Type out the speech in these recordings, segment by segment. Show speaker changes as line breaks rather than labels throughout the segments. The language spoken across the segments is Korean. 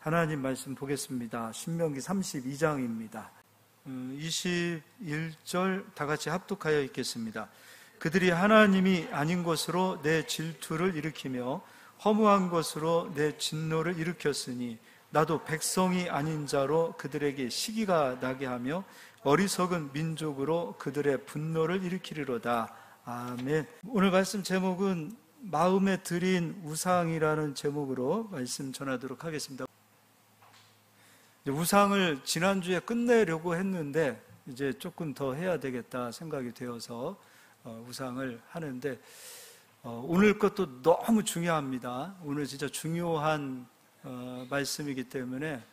하나님 말씀 보겠습니다. 신명기 32장입니다. 21절 다 같이 합독하여 읽겠습니다. 그들이 하나님이 아닌 것으로 내 질투를 일으키며 허무한 것으로 내 진노를 일으켰으니 나도 백성이 아닌 자로 그들에게 시기가 나게 하며 어리석은 민족으로 그들의 분노를 일으키리로다. 아멘. 오늘 말씀 제목은 마음에 들인 우상이라는 제목으로 말씀 전하도록 하겠습니다. 우상을 지난주에 끝내려고 했는데 이제 조금 더 해야 되겠다 생각이 되어서 우상을 하는데 오늘 것도 너무 중요합니다. 오늘 진짜 중요한 말씀이기 때문에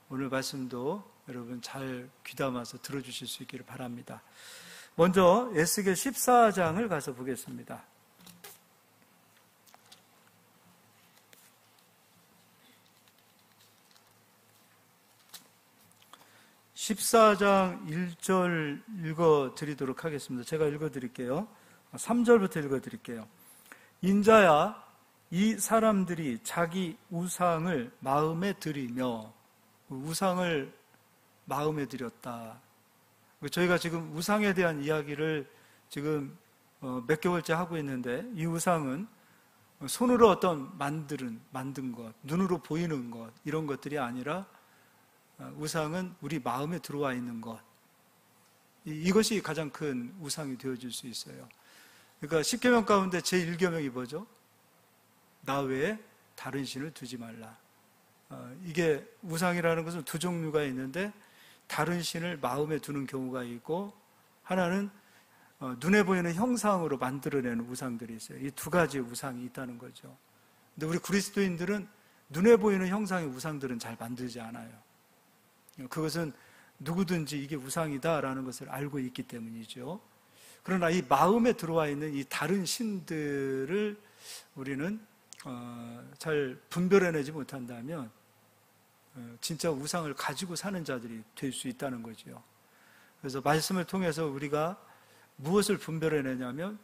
오늘 말씀도 여러분 잘 귀담아서 들어주실 수 있기를 바랍니다. 먼저 에스겔 14장을 가서 보겠습니다. 14장 1절 읽어드리도록 하겠습니다. 제가 읽어드릴게요. 3절부터 읽어드릴게요. 인자야, 이 사람들이 자기 우상을 마음에 들이며, 우상을 마음에 들였다. 저희가 지금 우상에 대한 이야기를 지금 몇 개월째 하고 있는데, 이 우상은 손으로 어떤 만든 것, 눈으로 보이는 것, 이런 것들이 아니라 우상은 우리 마음에 들어와 있는 것, 이것이 가장 큰 우상이 되어질 수 있어요. 그러니까 10계명 가운데 제1계명이 뭐죠? 나 외에 다른 신을 두지 말라. 이게 우상이라는 것은 두 종류가 있는데 다른 신을 마음에 두는 경우가 있고, 하나는 눈에 보이는 형상으로 만들어내는 우상들이 있어요. 이 두 가지의 우상이 있다는 거죠. 근데 우리 그리스도인들은 눈에 보이는 형상의 우상들은 잘 만들지 않아요. 그것은 누구든지 이게 우상이다라는 것을 알고 있기 때문이죠. 그러나 이 마음에 들어와 있는 이 다른 신들을 우리는 잘 분별해내지 못한다면 진짜 우상을 가지고 사는 자들이 될 수 있다는 거죠. 그래서 말씀을 통해서 우리가 무엇을 분별해내냐면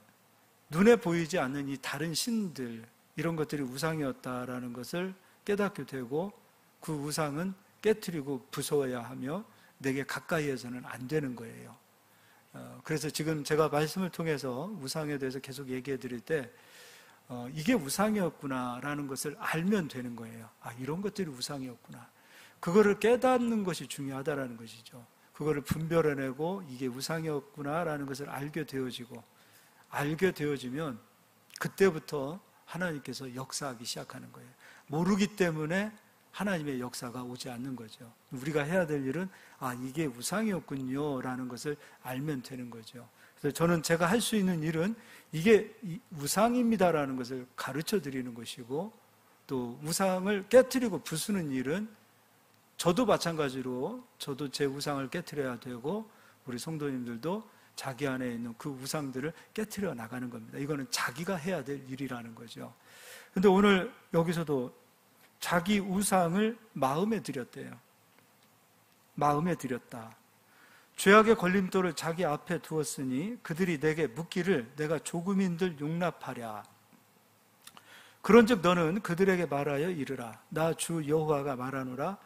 눈에 보이지 않는 이 다른 신들, 이런 것들이 우상이었다라는 것을 깨닫게 되고, 그 우상은 깨트리고 부숴야 하며 내게 가까이에서는 안 되는 거예요. 그래서 지금 제가 말씀을 통해서 우상에 대해서 계속 얘기해 드릴 때 이게 우상이었구나라는 것을 알면 되는 거예요. 아, 이런 것들이 우상이었구나. 그거를 깨닫는 것이 중요하다라는 것이죠. 그거를 분별해내고 이게 우상이었구나라는 것을 알게 되어지면 그때부터 하나님께서 역사하기 시작하는 거예요. 모르기 때문에 하나님의 역사가 오지 않는 거죠. 우리가 해야 될 일은 이게 우상이었군요 라는 것을 알면 되는 거죠. 그래서 저는 제가 할 수 있는 일은 이게 우상입니다라는 것을 가르쳐 드리는 것이고, 또 우상을 깨트리고 부수는 일은 저도 마찬가지로 저도 제 우상을 깨트려야 되고, 우리 성도님들도 자기 안에 있는 그 우상들을 깨트려 나가는 겁니다. 이거는 자기가 해야 될 일이라는 거죠. 근데 오늘 여기서도 자기 우상을 마음에 들였대요. 마음에 들였다. 죄악의 걸림돌을 자기 앞에 두었으니 그들이 내게 묻기를 내가 조금인들 용납하랴. 그런즉 너는 그들에게 말하여 이르라. 나 주 여호와가 말하노라.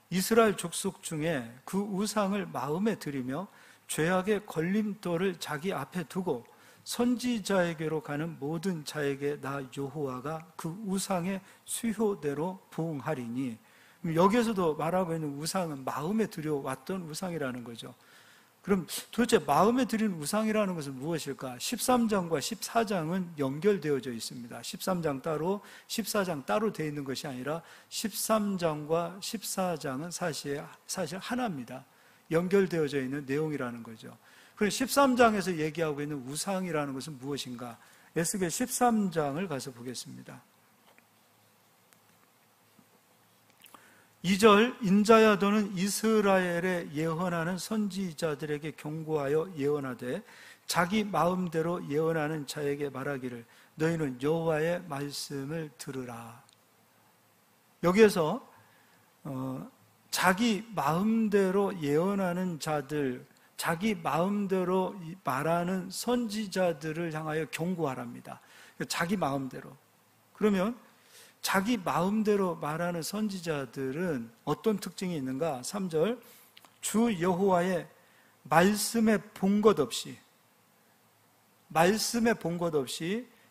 이스라엘 족속 중에 그 우상을 마음에 들이며 죄악의 걸림돌을 자기 앞에 두고 선지자에게로 가는 모든 자에게 나 여호와가 그 우상의 수효대로 보응하리니. 여기에서도 말하고 있는 우상은 마음에 들여왔던 우상이라는 거죠. 그럼 도대체 마음에 들인 우상이라는 것은 무엇일까? 13장과 14장은 연결되어져 있습니다. 13장 따로 14장 따로 되어 있는 것이 아니라 13장과 14장은 사실 하나입니다. 연결되어져 있는 내용이라는 거죠. 그럼 13장에서 얘기하고 있는 우상이라는 것은 무엇인가? 에스겔 13장을 가서 보겠습니다. 2절, 인자야 너는 이스라엘에 예언하는 선지자들에게 경고하여 예언하되 자기 마음대로 예언하는 자에게 말하기를 너희는 여호와의 말씀을 들으라. 여기에서 자기 마음대로 예언하는 자들, 자기 마음대로 말하는 선지자들을 향하여 경고하랍니다. 자기 마음대로. 그러면 자기 마음대로 말하는 선지자들은 어떤 특징이 있는가? 3절, 주 여호와의 말씀에 본 것 없이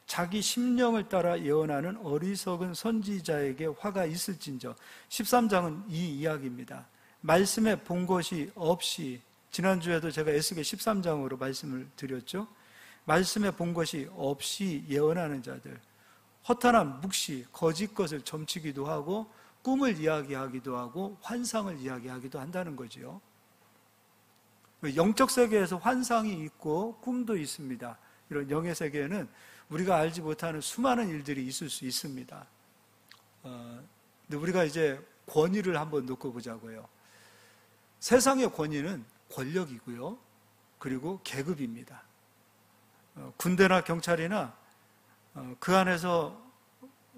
자기 심령을 따라 예언하는 어리석은 선지자에게 화가 있을진저. 13장은 이 이야기입니다. 말씀에 본 것이 없이, 지난주에도 제가 에스겔 13장으로 말씀을 드렸죠. 말씀에 본 것이 없이 예언하는 자들, 허탄한 묵시, 거짓 것을 점치기도 하고 꿈을 이야기하기도 하고 환상을 이야기하기도 한다는 거지요. 영적 세계에서 환상이 있고 꿈도 있습니다. 이런 영의 세계에는 우리가 알지 못하는 수많은 일들이 있을 수 있습니다. 근데 우리가 이제 권위를 한번 놓고 보자고요. 세상의 권위는 권력이고요. 그리고 계급입니다. 군대나 경찰이나 그 안에서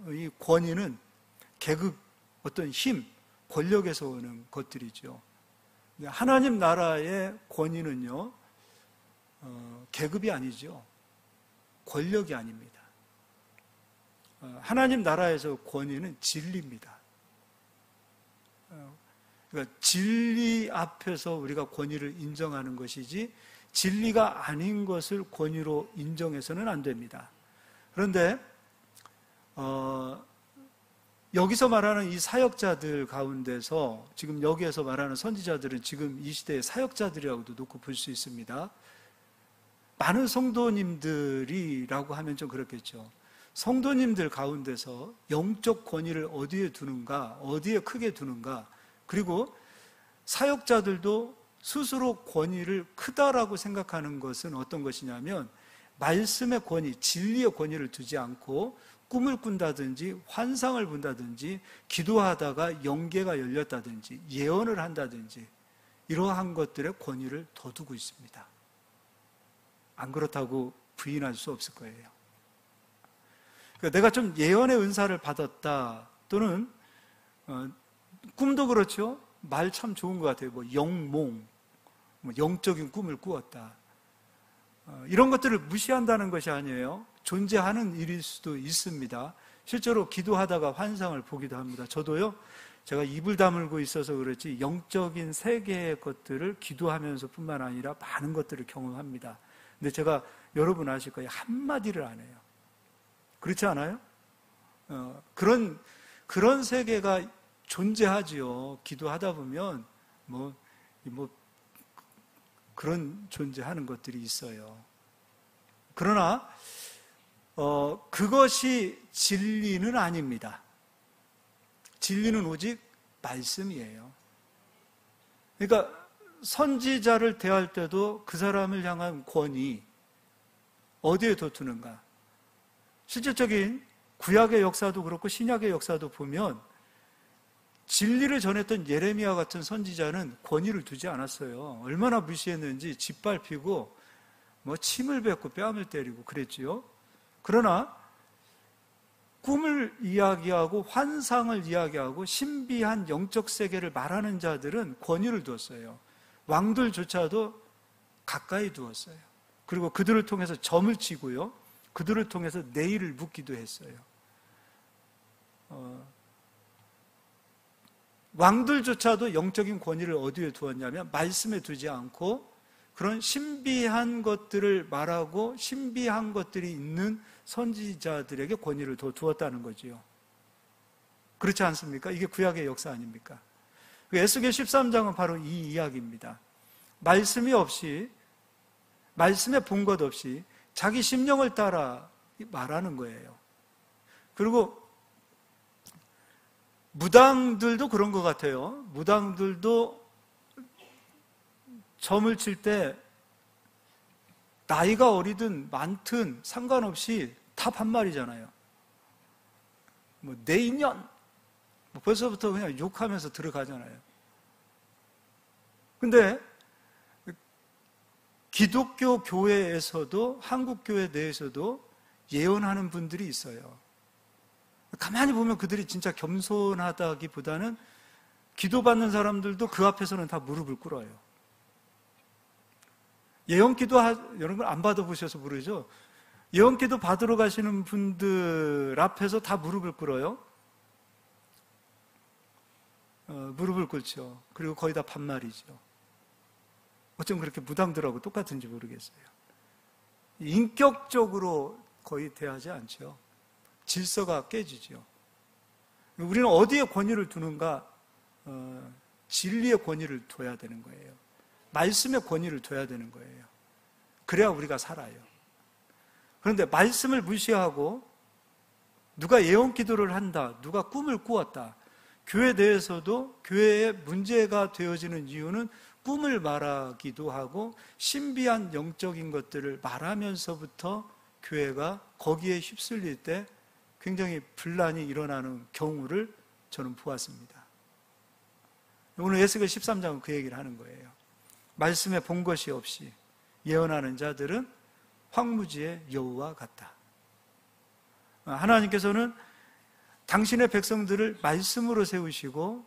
이 권위는 계급, 어떤 힘, 권력에서 오는 것들이죠. 하나님 나라의 권위는요, 계급이 아니죠. 권력이 아닙니다. 하나님 나라에서 권위는 진리입니다. 그러니까 진리 앞에서 우리가 권위를 인정하는 것이지 진리가 아닌 것을 권위로 인정해서는 안 됩니다. 그런데 여기서 말하는 이 사역자들 가운데서 지금 여기에서 말하는 선지자들은 지금 이 시대의 사역자들이라고도 놓고 볼 수 있습니다. 많은 성도님들이라고 하면 좀 그렇겠죠. 성도님들 가운데서 영적 권위를 어디에 두는가, 어디에 크게 두는가, 그리고 사역자들도 스스로 권위를 크다라고 생각하는 것은 어떤 것이냐면 말씀의 권위, 진리의 권위를 두지 않고 꿈을 꾼다든지 환상을 본다든지 기도하다가 영계가 열렸다든지 예언을 한다든지 이러한 것들의 권위를 더 두고 있습니다. 안 그렇다고 부인할 수 없을 거예요. 그러니까 내가 좀 예언의 은사를 받았다, 또는 꿈도 그렇죠. 말 참 좋은 것 같아요. 뭐 영몽, 뭐 영적인 꿈을 꾸었다. 이런 것들을 무시한다는 것이 아니에요. 존재하는 일일 수도 있습니다. 실제로 기도하다가 환상을 보기도 합니다. 저도요, 제가 입을 다물고 있어서 그렇지 영적인 세계의 것들을 기도하면서 뿐만 아니라 많은 것들을 경험합니다. 근데 제가 여러분 아실 거예요. 한마디를 안 해요. 그렇지 않아요? 그런 세계가 존재하지요. 기도하다 보면 그런 존재하는 것들이 있어요. 그러나 그것이 진리는 아닙니다. 진리는 오직 말씀이에요. 그러니까 선지자를 대할 때도 그 사람을 향한 권위 어디에 두는가? 실질적인 구약의 역사도 그렇고 신약의 역사도 보면 진리를 전했던 예레미야 같은 선지자는 권위를 두지 않았어요. 얼마나 무시했는지 짓밟히고 침을 뱉고 뺨을 때리고 그랬지요. 그러나 꿈을 이야기하고 환상을 이야기하고 신비한 영적 세계를 말하는 자들은 권위를 두었어요. 왕들조차도 가까이 두었어요. 그리고 그들을 통해서 점을 치고요, 그들을 통해서 내일을 묻기도 했어요. 왕들조차도 영적인 권위를 어디에 두었냐면 말씀에 두지 않고 그런 신비한 것들을 말하고 신비한 것들이 있는 선지자들에게 권위를 더 두었다는 거지요. 그렇지 않습니까? 이게 구약의 역사 아닙니까? 에스겔 13장은 바로 이 이야기입니다. 말씀이 없이, 말씀에 본 것 없이 자기 심령을 따라 말하는 거예요. 그리고 무당들도 그런 것 같아요. 무당들도 점을 칠 때 나이가 어리든 많든 상관없이 다 반말이잖아요. 내인년 벌써부터 그냥 욕하면서 들어가잖아요. 근데 기독교 교회에서도, 한국 교회 내에서도 예언하는 분들이 있어요. 가만히 보면 그들이 진짜 겸손하다기보다는 기도받는 사람들도 그 앞에서는 다 무릎을 꿇어요. 예언기도 여러분 안 받아보셔서 모르죠? 예언기도 받으러 가시는 분들 앞에서 다 무릎을 꿇어요. 무릎을 꿇죠. 그리고 거의 다 반말이죠. 어쩜 그렇게 무당들하고 똑같은지 모르겠어요. 인격적으로 거의 대하지 않죠. 질서가 깨지죠. 우리는 어디에 권위를 두는가? 진리의 권위를 둬야 되는 거예요. 말씀의 권위를 둬야 되는 거예요. 그래야 우리가 살아요. 그런데 말씀을 무시하고 누가 예언 기도를 한다, 누가 꿈을 꾸었다. 교회 내에서도 교회에 문제가 되어지는 이유는 꿈을 말하기도 하고 신비한 영적인 것들을 말하면서부터 교회가 거기에 휩쓸릴 때 굉장히 분란이 일어나는 경우를 저는 보았습니다. 오늘 에스겔 13장은 그 얘기를 하는 거예요. 말씀에 본 것이 없이 예언하는 자들은 황무지의 여우와 같다. 하나님께서는 당신의 백성들을 말씀으로 세우시고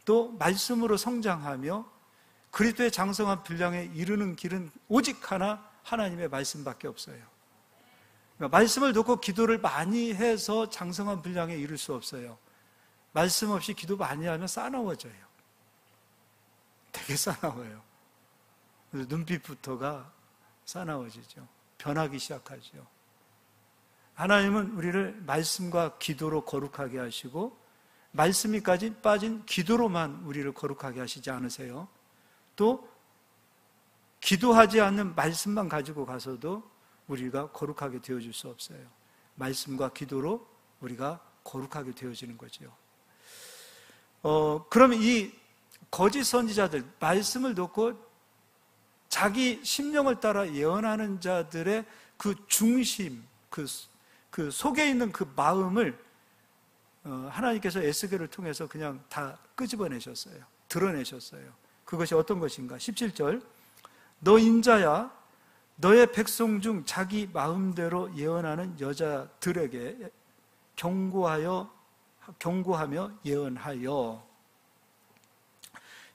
또 말씀으로 성장하며 그리스도의 장성한 분량에 이르는 길은 오직 하나, 하나님의 말씀밖에 없어요. 그러니까 말씀을 놓고 기도를 많이 해서 장성한 분량에 이룰 수 없어요. 말씀 없이 기도 많이 하면 싸나워져요. 되게 싸나워요. 그래서 눈빛부터가 싸나워지죠. 변하기 시작하죠. 하나님은 우리를 말씀과 기도로 거룩하게 하시고 말씀이 빠진 기도로만 우리를 거룩하게 하시지 않으세요? 또 기도하지 않는 말씀만 가지고 가서도 우리가 거룩하게 되어질 수 없어요. 말씀과 기도로 우리가 거룩하게 되어지는 거죠. 그러면 이 거짓 선지자들, 말씀을 놓고 자기 심령을 따라 예언하는 자들의 그 중심, 그 속에 있는 그 마음을 하나님께서 에스겔을 통해서 그냥 다 끄집어내셨어요. 드러내셨어요. 그것이 어떤 것인가? 17절, 너 인자야, 너의 백성 중 자기 마음대로 예언하는 여자들에게 경고하며 예언하여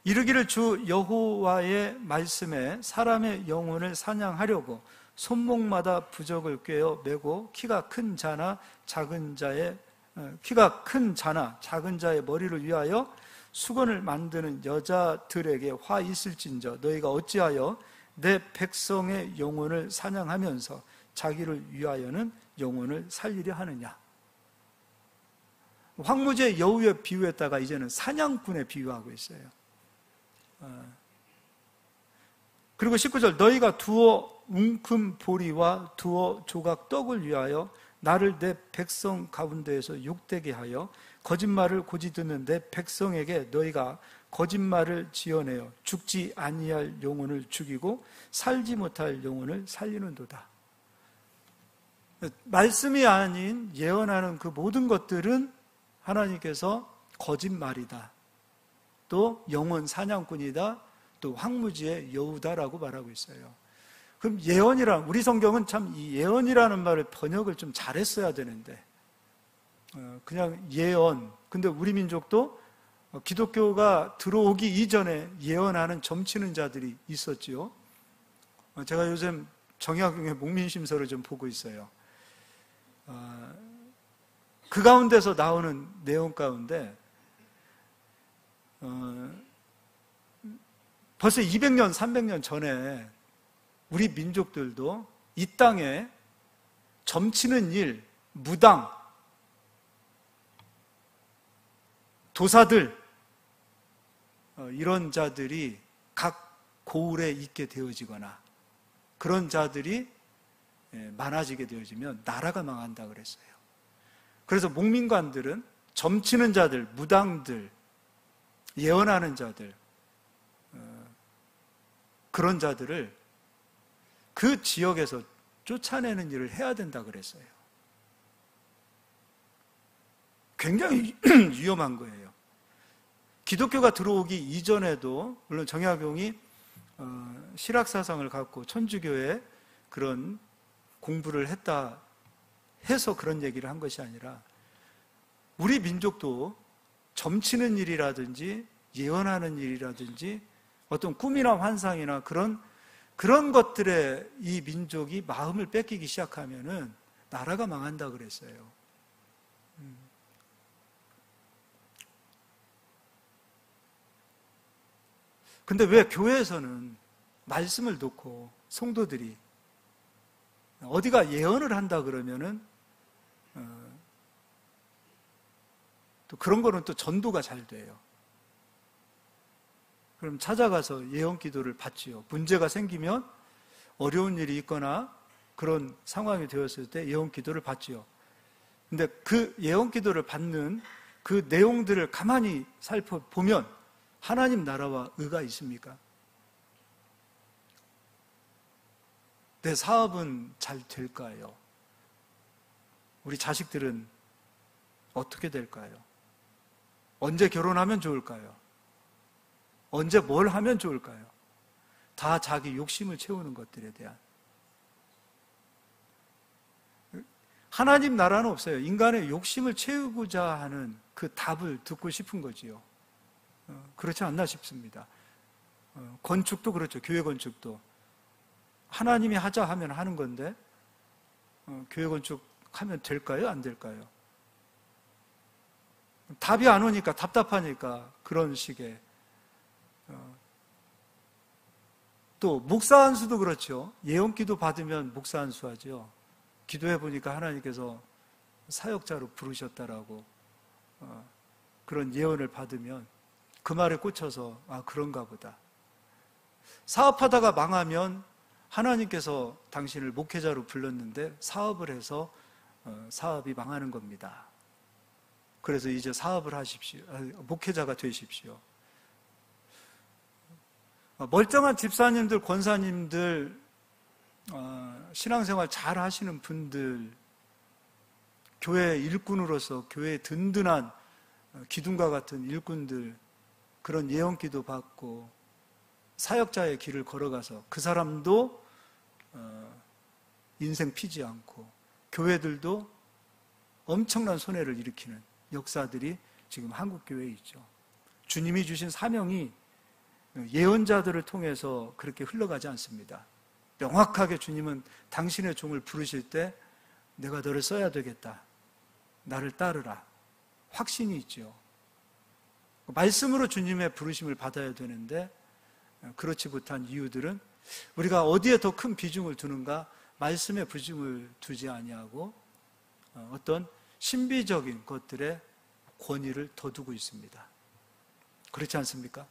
이르기를 주 여호와의 말씀에 사람의 영혼을 사냥하려고 손목마다 부적을 꿰어 메고 키가 큰 자나 작은 자의 머리를 위하여 수건을 만드는 여자들에게 화 있을진저 너희가 어찌하여 내 백성의 영혼을 사냥하면서 자기를 위하여는 영혼을 살리려 하느냐. 황무지의 여우에 비유했다가 이제는 사냥꾼에 비유하고 있어요. 그리고 19절, 너희가 두어 웅큼 보리와 두어 조각 떡을 위하여 나를 내 백성 가운데에서 욕되게 하여 거짓말을 고지 듣는 내 백성에게 너희가 거짓말을 지어내어 죽지 아니할 영혼을 죽이고 살지 못할 영혼을 살리는도다. 말씀이 아닌 예언하는 그 모든 것들은 하나님께서 거짓말이다, 또 영혼 사냥꾼이다, 또 황무지의 여우다라고 말하고 있어요. 그럼 예언이란, 우리 성경은 참 이 예언이라는 말을 번역을 좀 잘했어야 되는데 그냥 예언. 근데 우리 민족도 기독교가 들어오기 이전에 예언하는 점치는 자들이 있었지요. 제가 요즘 정약용의 목민심서를 좀 보고 있어요. 그 가운데서 나오는 내용 가운데 벌써 200년, 300년 전에 우리 민족들도 이 땅에 점치는 일, 무당, 도사들, 이런 자들이 각 고을에 있게 되어지거나 그런 자들이 많아지게 되어지면 나라가 망한다 그랬어요. 그래서 목민관들은 점치는 자들, 무당들, 예언하는 자들, 그런 자들을 그 지역에서 쫓아내는 일을 해야 된다 그랬어요. 굉장히 위험한 거예요. 기독교가 들어오기 이전에도 물론 정약용이 실학사상을 갖고 천주교에 그런 공부를 했다 해서 그런 얘기를 한 것이 아니라 우리 민족도 점치는 일이라든지 예언하는 일이라든지 어떤 꿈이나 환상이나 그런 것들에 이 민족이 마음을 뺏기기 시작하면은 나라가 망한다 그랬어요. 근데 왜 교회에서는 말씀을 놓고 성도들이 어디가 예언을 한다 그러면은 또 그런 거는 또 전도가 잘 돼요. 그럼 찾아가서 예언 기도를 받지요. 문제가 생기면 어려운 일이 있거나 그런 상황이 되었을 때 예언 기도를 받지요. 근데 그 예언 기도를 받는 그 내용들을 가만히 살펴보면 하나님 나라와 의가 있습니까? 내 사업은 잘 될까요? 우리 자식들은 어떻게 될까요? 언제 결혼하면 좋을까요? 언제 뭘 하면 좋을까요? 다 자기 욕심을 채우는 것들에 대한. 하나님 나라는 없어요. 인간의 욕심을 채우고자 하는 그 답을 듣고 싶은 거지요. 그렇지 않나 싶습니다. 건축도 그렇죠. 교회 건축도. 하나님이 하자 하면 하는 건데 교회 건축하면 될까요? 안 될까요? 답이 안 오니까 답답하니까 그런 식의. 또 목사 안수도 그렇죠. 예언 기도 받으면 목사 안수하죠. 기도해 보니까 하나님께서 사역자로 부르셨다라고 그런 예언을 받으면 그 말에 꽂혀서 그런가 보다. 사업하다가 망하면 하나님께서 당신을 목회자로 불렀는데 사업을 해서 사업이 망하는 겁니다. 그래서 이제 사업을 하십시오. 목회자가 되십시오. 멀쩡한 집사님들, 권사님들, 신앙생활 잘 하시는 분들, 교회 일꾼으로서 교회의 든든한 기둥과 같은 일꾼들, 그런 예언 기도 받고 사역자의 길을 걸어가서 그 사람도 인생 피지 않고 교회들도 엄청난 손해를 일으키는 역사들이 지금 한국 교회에 있죠. 주님이 주신 사명이 예언자들을 통해서 그렇게 흘러가지 않습니다. 명확하게 주님은 당신의 종을 부르실 때 내가 너를 써야 되겠다. 나를 따르라. 확신이 있죠. 말씀으로 주님의 부르심을 받아야 되는데 그렇지 못한 이유들은 우리가 어디에 더 큰 비중을 두는가? 말씀에 비중을 두지 아니하고 어떤 신비적인 것들의 권위를 더 두고 있습니다. 그렇지 않습니까?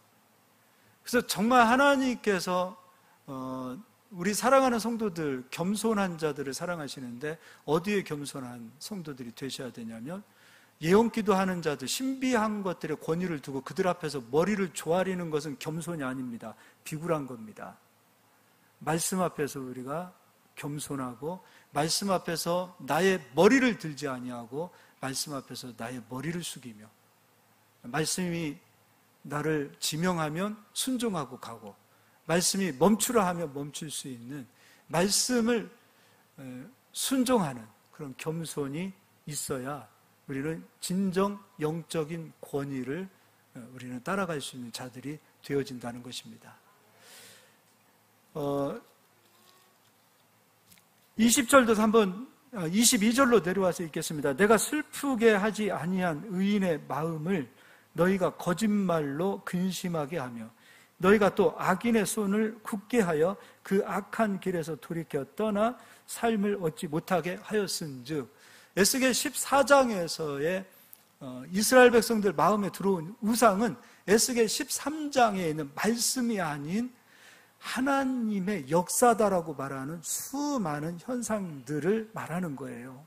그래서 정말 하나님께서 우리 사랑하는 성도들, 겸손한 자들을 사랑하시는데 어디에 겸손한 성도들이 되셔야 되냐면 예언 기도하는 자들, 신비한 것들의 권위를 두고 그들 앞에서 머리를 조아리는 것은 겸손이 아닙니다. 비굴한 겁니다. 말씀 앞에서 우리가 겸손하고 말씀 앞에서 나의 머리를 들지 아니하고 말씀 앞에서 나의 머리를 숙이며 말씀이 나를 지명하면 순종하고 가고 말씀이 멈추라 하면 멈출 수 있는 말씀을 순종하는 그런 겸손이 있어야 우리는 진정 영적인 권위를 우리는 따라갈 수 있는 자들이 되어진다는 것입니다. 20절도 한번 22절로 내려와서 읽겠습니다. 내가 슬프게 하지 아니한 의인의 마음을 너희가 거짓말로 근심하게 하며 너희가 또 악인의 손을 굳게 하여 그 악한 길에서 돌이켜 떠나 삶을 얻지 못하게 하였은즉 에스겔 14장에서의 이스라엘 백성들 마음에 들어온 우상은 에스겔 13장에 있는 말씀이 아닌 하나님의 역사다라고 말하는 수많은 현상들을 말하는 거예요.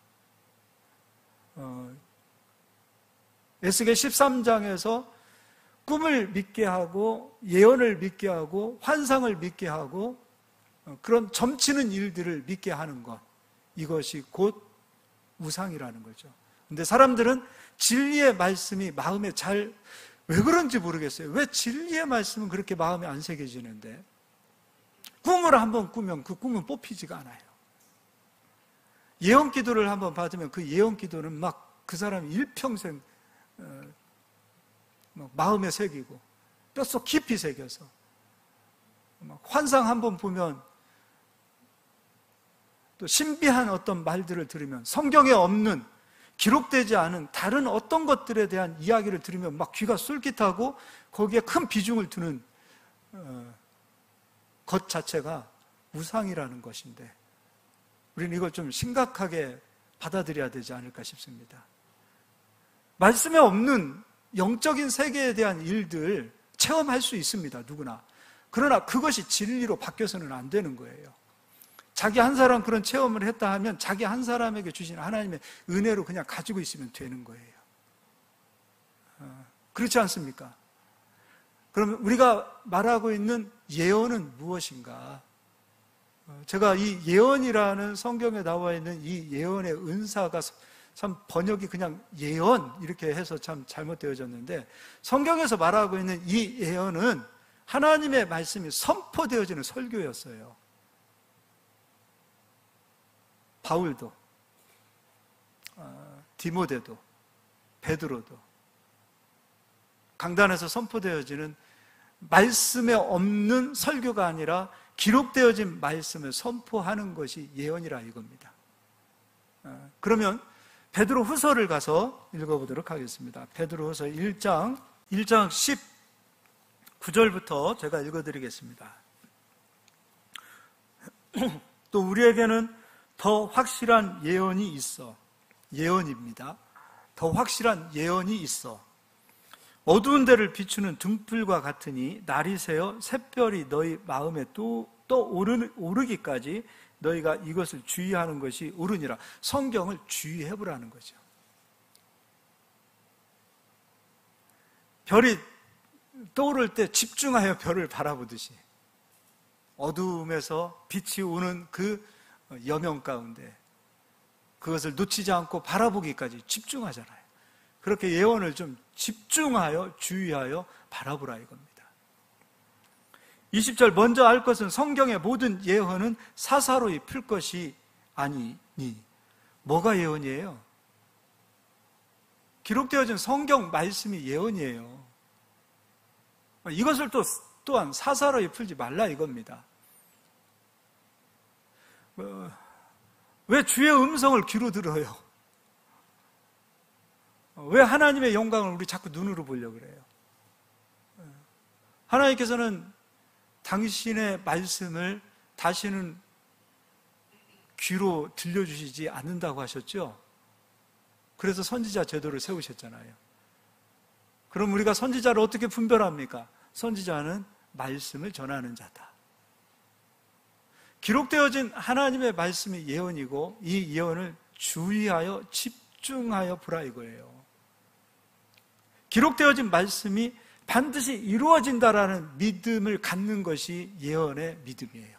에스겔 13장에서 꿈을 믿게 하고 예언을 믿게 하고 환상을 믿게 하고 그런 점치는 일들을 믿게 하는 것, 이것이 곧 우상이라는 거죠. 근데 사람들은 진리의 말씀이 마음에 왜 그런지 모르겠어요. 왜 진리의 말씀은 그렇게 마음에 안 새겨지는데 꿈을 한번 꾸면 그 꿈은 뽑히지가 않아요. 예언 기도를 한번 받으면 그 예언 기도는 막 그 사람이 일평생 마음에 새기고 뼛속 깊이 새겨서 환상 한번 보면 또 신비한 어떤 말들을 들으면 성경에 없는 기록되지 않은 다른 어떤 것들에 대한 이야기를 들으면 막 귀가 쏠깃하고 거기에 큰 비중을 두는 것 자체가 우상이라는 것인데 우리는 이걸 좀 심각하게 받아들여야 되지 않을까 싶습니다. 말씀에 없는 영적인 세계에 대한 일들 체험할 수 있습니다. 누구나. 그러나 그것이 진리로 바뀌어서는 안 되는 거예요. 자기 한 사람 그런 체험을 했다 하면 자기 한 사람에게 주신 하나님의 은혜로 그냥 가지고 있으면 되는 거예요. 그렇지 않습니까? 그러면 우리가 말하고 있는 예언은 무엇인가? 제가 이 예언이라는 성경에 나와 있는 이 예언의 은사가 참 번역이 그냥 예언 이렇게 해서 참 잘못되어졌는데 성경에서 말하고 있는 이 예언은 하나님의 말씀이 선포되어지는 설교였어요. 바울도, 디모데도, 베드로도 강단에서 선포되어지는 말씀에 없는 설교가 아니라 기록되어진 말씀을 선포하는 것이 예언이라 이겁니다. 그러면 베드로 후서를 가서 읽어보도록 하겠습니다. 베드로 후서 1장 19절부터 제가 읽어드리겠습니다. 또 우리에게는 더 확실한 예언이 있어. 예언입니다. 더 확실한 예언이 있어. 어두운 데를 비추는 등불과 같으니 날이 새어 샛별이 너희 마음에 또 오르기까지 너희가 이것을 주의하는 것이 옳으니라. 성경을 주의해보라는 거죠. 별이 떠오를 때 집중하여 별을 바라보듯이 어두움에서 빛이 오는 그 여명 가운데 그것을 놓치지 않고 바라보기까지 집중하잖아요. 그렇게 예언을 좀 집중하여 주의하여 바라보라 이겁니다. 20절 먼저 알 것은 성경의 모든 예언은 사사로이 풀 것이 아니니. 뭐가 예언이에요? 기록되어진 성경 말씀이 예언이에요. 이것을 또한 사사로이 풀지 말라 이겁니다. 왜 주의 음성을 귀로 들어요? 왜 하나님의 영광을 우리 자꾸 눈으로 보려고 그래요? 하나님께서는 당신의 말씀을 다시는 귀로 들려주시지 않는다고 하셨죠? 그래서 선지자 제도를 세우셨잖아요. 그럼 우리가 선지자를 어떻게 분별합니까? 선지자는 말씀을 전하는 자다. 기록되어진 하나님의 말씀이 예언이고 이 예언을 주의하여 집중하여 보라 이거예요. 기록되어진 말씀이 반드시 이루어진다라는 믿음을 갖는 것이 예언의 믿음이에요.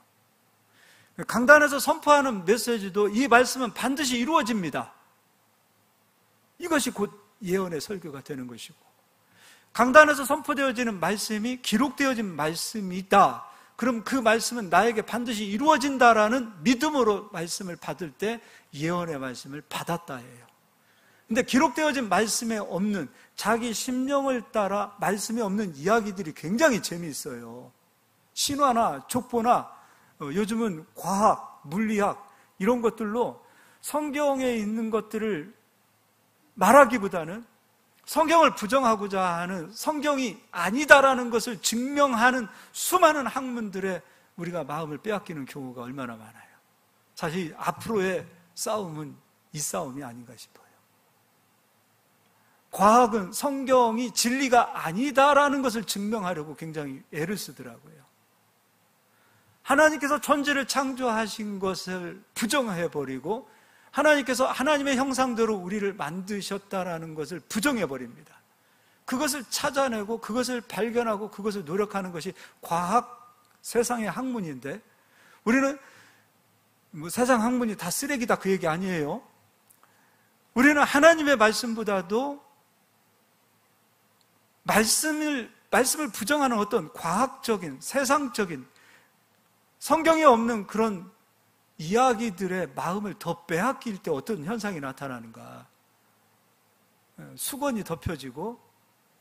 강단에서 선포하는 메시지도 이 말씀은 반드시 이루어집니다. 이것이 곧 예언의 설교가 되는 것이고, 강단에서 선포되어지는 말씀이 기록되어진 말씀이다. 그럼 그 말씀은 나에게 반드시 이루어진다라는 믿음으로 말씀을 받을 때 예언의 말씀을 받았다예요. 근데 기록되어진 말씀에 없는 자기 심령을 따라 말씀에 없는 이야기들이 굉장히 재미있어요. 신화나 족보나 요즘은 과학, 물리학 이런 것들로 성경에 있는 것들을 말하기보다는 성경을 부정하고자 하는, 성경이 아니다라는 것을 증명하는 수많은 학문들에 우리가 마음을 빼앗기는 경우가 얼마나 많아요. 사실 앞으로의 싸움은 이 싸움이 아닌가 싶어요. 과학은 성경이 진리가 아니다라는 것을 증명하려고 굉장히 애를 쓰더라고요. 하나님께서 천지를 창조하신 것을 부정해버리고 하나님께서 하나님의 형상대로 우리를 만드셨다라는 것을 부정해버립니다. 그것을 찾아내고 그것을 발견하고 그것을 노력하는 것이 과학, 세상의 학문인데, 우리는 세상 학문이 다 쓰레기다 그 얘기 아니에요. 우리는 하나님의 말씀보다도 말씀을 부정하는 어떤 과학적인, 세상적인, 성경에 없는 그런 이야기들의 마음을 더 빼앗길 때 어떤 현상이 나타나는가? 수건이 덮여지고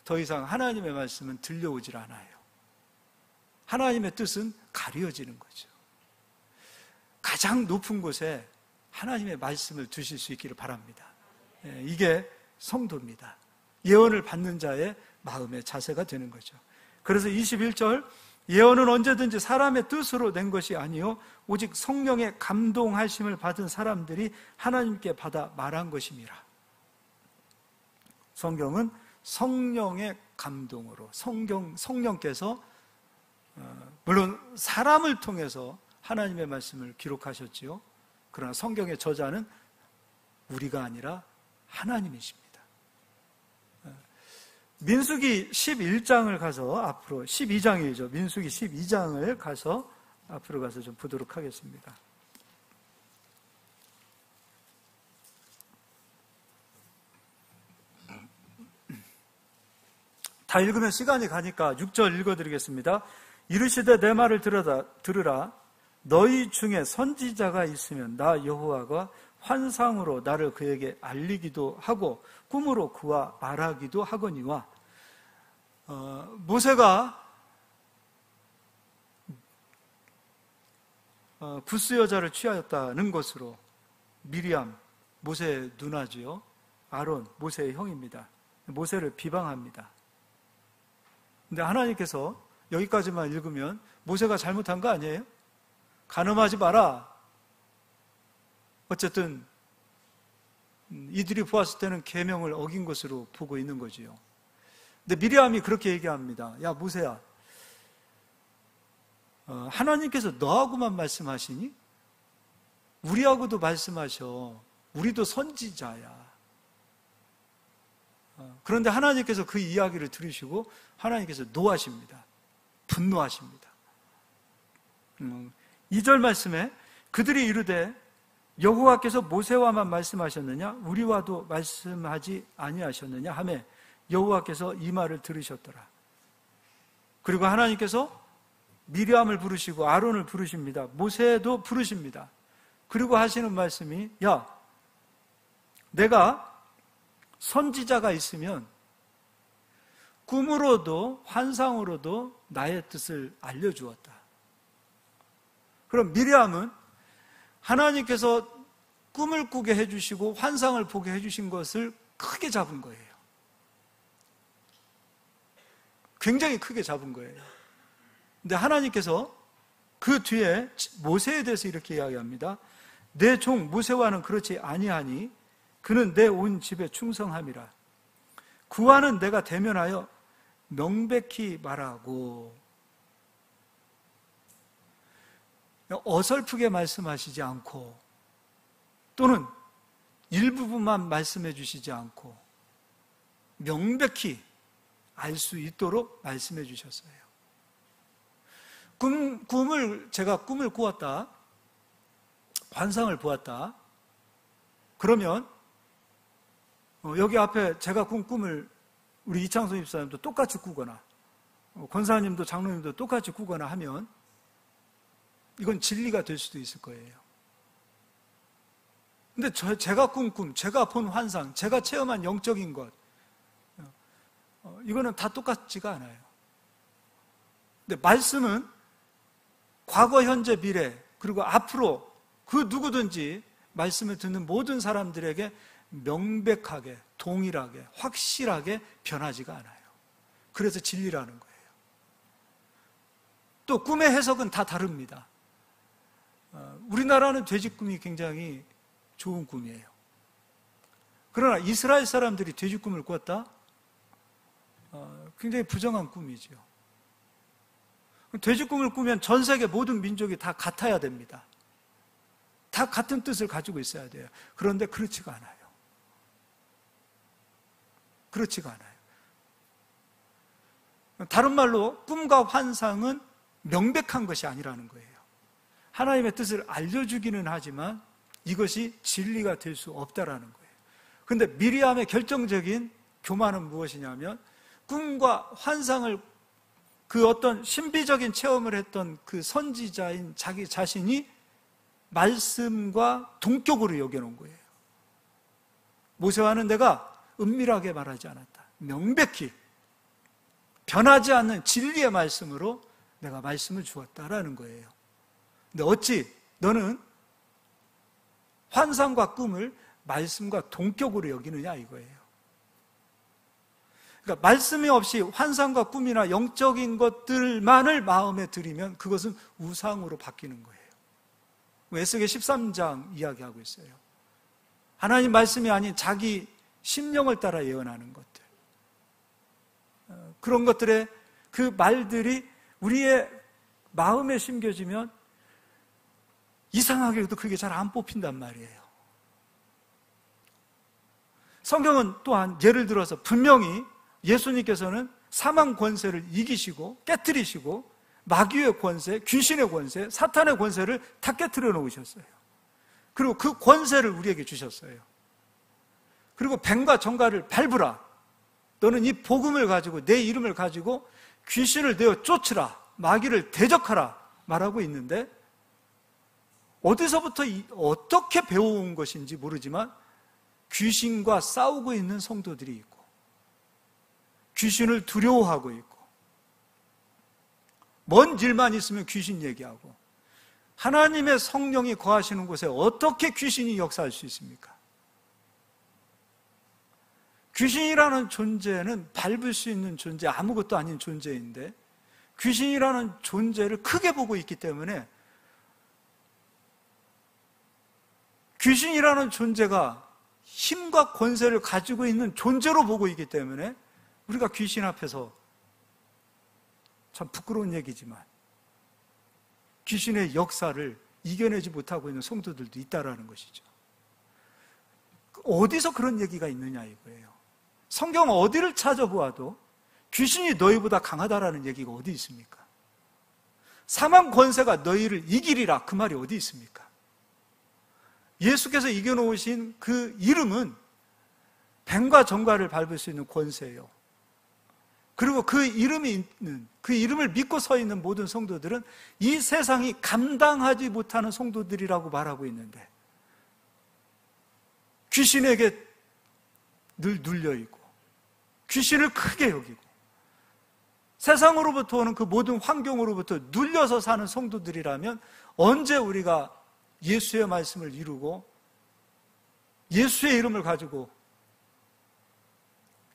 더 이상 하나님의 말씀은 들려오질 않아요. 하나님의 뜻은 가려지는 거죠. 가장 높은 곳에 하나님의 말씀을 두실 수 있기를 바랍니다. 이게 성도입니다. 예언을 받는 자의 마음의 자세가 되는 거죠. 그래서 21절, 예언은 언제든지 사람의 뜻으로 낸 것이 아니요 오직 성령의 감동하심을 받은 사람들이 하나님께 받아 말한 것임이라. 성경은 성령의 감동으로 성령께서 물론 사람을 통해서 하나님의 말씀을 기록하셨지요. 그러나 성경의 저자는 우리가 아니라 하나님이십니다. 민수기 11장을 가서 앞으로 12장이죠. 민수기 12장을 가서 앞으로 가서 좀 보도록 하겠습니다. 다 읽으면 시간이 가니까 6절 읽어드리겠습니다. 이르시되 내 말을 들으라. 너희 중에 선지자가 있으면 나 여호와가 환상으로 나를 그에게 알리기도 하고 꿈으로 그와 말하기도 하거니와. 모세가 구스 여자를 취하였다는 것으로 미리암, 모세의 누나지요. 아론, 모세의 형입니다. 모세를 비방합니다. 근데 하나님께서 여기까지만 읽으면 모세가 잘못한 거 아니에요? 간음하지 마라. 어쨌든 이들이 보았을 때는 계명을 어긴 것으로 보고 있는 거지요. 근데 미리암이 그렇게 얘기합니다. 야 모세야, 하나님께서 너하고만 말씀하시니? 우리하고도 말씀하셔. 우리도 선지자야. 그런데 하나님께서 그 이야기를 들으시고 하나님께서 노하십니다. 분노하십니다. 2절 말씀에 그들이 이르되 여호와께서 모세와만 말씀하셨느냐 우리와도 말씀하지 아니하셨느냐 하매 여호와께서 이 말을 들으셨더라. 그리고 하나님께서 미리암을 부르시고 아론을 부르십니다. 모세도 부르십니다. 그리고 하시는 말씀이 야 내가 선지자가 있으면 꿈으로도 환상으로도 나의 뜻을 알려주었다. 그럼 미리암은 하나님께서 꿈을 꾸게 해주시고 환상을 보게 해주신 것을 크게 잡은 거예요. 굉장히 크게 잡은 거예요. 근데 하나님께서 그 뒤에 모세에 대해서 이렇게 이야기합니다. 내 종 모세와는 그렇지 아니하니 그는 내 온 집에 충성함이라. 그와는 내가 대면하여 명백히 말하고. 어설프게 말씀하시지 않고 또는 일부분만 말씀해 주시지 않고 명백히 알 수 있도록 말씀해 주셨어요. 제가 꿈을 꾸었다, 환상을 보았다. 그러면 여기 앞에 제가 꾼 꿈을 우리 이창선 집사님도 똑같이 꾸거나 권사님도 장로님도 똑같이 꾸거나 하면 이건 진리가 될 수도 있을 거예요. 근데 제가 꾼 꿈, 제가 본 환상, 제가 체험한 영적인 것, 이거는 다 똑같지가 않아요. 근데 말씀은 과거, 현재, 미래, 그리고 앞으로 그 누구든지 말씀을 듣는 모든 사람들에게 명백하게, 동일하게, 확실하게 변하지가 않아요. 그래서 진리라는 거예요. 또 꿈의 해석은 다 다릅니다. 우리나라는 돼지꿈이 굉장히 좋은 꿈이에요. 그러나 이스라엘 사람들이 돼지꿈을 꿨다? 굉장히 부정한 꿈이죠. 돼지꿈을 꾸면 전 세계 모든 민족이 다 같아야 됩니다. 다 같은 뜻을 가지고 있어야 돼요. 그런데 그렇지가 않아요. 그렇지가 않아요. 다른 말로 꿈과 환상은 명백한 것이 아니라는 거예요. 하나님의 뜻을 알려주기는 하지만 이것이 진리가 될 수 없다라는 거예요. 그런데 미리암의 결정적인 교만은 무엇이냐면 꿈과 환상을 그 어떤 신비적인 체험을 했던 그 선지자인 자기 자신이 말씀과 동격으로 여겨놓은 거예요. 모세와는 내가 은밀하게 말하지 않았다. 명백히 변하지 않는 진리의 말씀으로 내가 말씀을 주었다라는 거예요. 근데 어찌 너는 환상과 꿈을 말씀과 동격으로 여기느냐 이거예요. 그러니까 그러니까 말씀이 없이 환상과 꿈이나 영적인 것들만을 마음에 들이면 그것은 우상으로 바뀌는 거예요. 에스겔 13장 이야기하고 있어요. 하나님 말씀이 아닌 자기 심령을 따라 예언하는 것들, 그런 것들의 그 말들이 우리의 마음에 심겨지면 이상하게도 그게 잘 안 뽑힌단 말이에요. 성경은 또한 예를 들어서 분명히 예수님께서는 사망 권세를 이기시고 깨뜨리시고 마귀의 권세, 귀신의 권세, 사탄의 권세를 다 깨뜨려 놓으셨어요. 그리고 그 권세를 우리에게 주셨어요. 그리고 뱀과 정갈을 밟으라. 너는 이 복음을 가지고 내 이름을 가지고 귀신을 내어 쫓으라. 마귀를 대적하라 말하고 있는데 어디서부터 어떻게 배워온 것인지 모르지만 귀신과 싸우고 있는 성도들이 있고 귀신을 두려워하고 있고 먼 일만 있으면 귀신 얘기하고 하나님의 성령이 거하시는 곳에 어떻게 귀신이 역사할 수 있습니까? 귀신이라는 존재는 밟을 수 있는 존재, 아무것도 아닌 존재인데 귀신이라는 존재를 크게 보고 있기 때문에 귀신이라는 존재가 힘과 권세를 가지고 있는 존재로 보고 있기 때문에 우리가 귀신 앞에서 참 부끄러운 얘기지만 귀신의 역사를 이겨내지 못하고 있는 성도들도 있다라는 것이죠. 어디서 그런 얘기가 있느냐 이거예요. 성경 어디를 찾아보아도 귀신이 너희보다 강하다라는 얘기가 어디 있습니까? 사망 권세가 너희를 이기리라 그 말이 어디 있습니까? 예수께서 이겨놓으신 그 이름은 뱀과 정갈을 밟을 수 있는 권세예요. 그리고 그 이름이 있는, 그 이름을 믿고 서 있는 모든 성도들은 이 세상이 감당하지 못하는 성도들이라고 말하고 있는데 귀신에게 늘 눌려있고 귀신을 크게 여기고 세상으로부터 오는 그 모든 환경으로부터 눌려서 사는 성도들이라면 언제 우리가 예수의 말씀을 이루고 예수의 이름을 가지고